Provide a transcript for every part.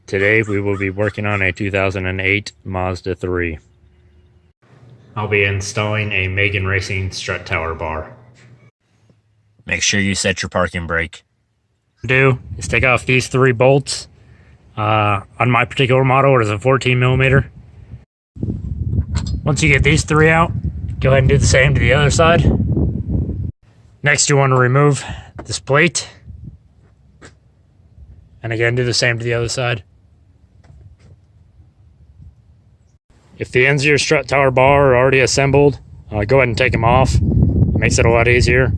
Today we will be working on a 2008 Mazda 3. I'll be installing a Megan Racing strut tower bar. Make sure you set your parking brake. Do is take off these 3 bolts. On my particular model, it is a 14 millimeter. Once you get these 3 out, go ahead and do the same to the other side. Next, you want to remove this plate. And again, do the same to the other side. If the ends of your strut tower bar are already assembled, go ahead and take them off. It makes it a lot easier.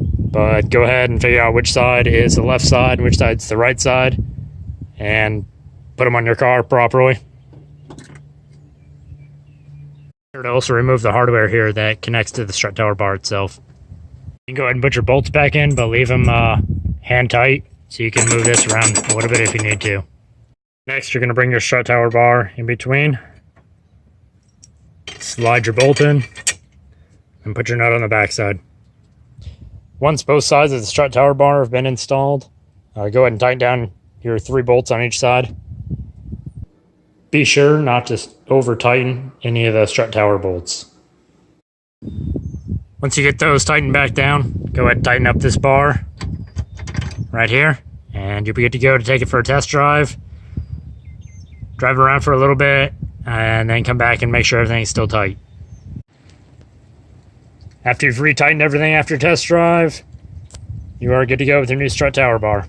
But go ahead and figure out which side is the left side and which side's the right side, and put them on your car properly. To also remove the hardware here that connects to the strut tower bar itself. You can go ahead and put your bolts back in, but leave them hand tight so you can move this around a little bit if you need to. Next, you're going to bring your strut tower bar in between. Slide your bolt in and put your nut on the back side. Once both sides of the strut tower bar have been installed, go ahead and tighten down your 3 bolts on each side. Be sure not to over tighten any of the strut tower bolts. Once you get those tightened back down, go ahead and tighten up this bar right here, and you'll be good to go to take it for a test drive. Drive it around for a little bit, and then come back and make sure everything's still tight. After you've retightened everything after test drive, you are good to go with your new strut tower bar.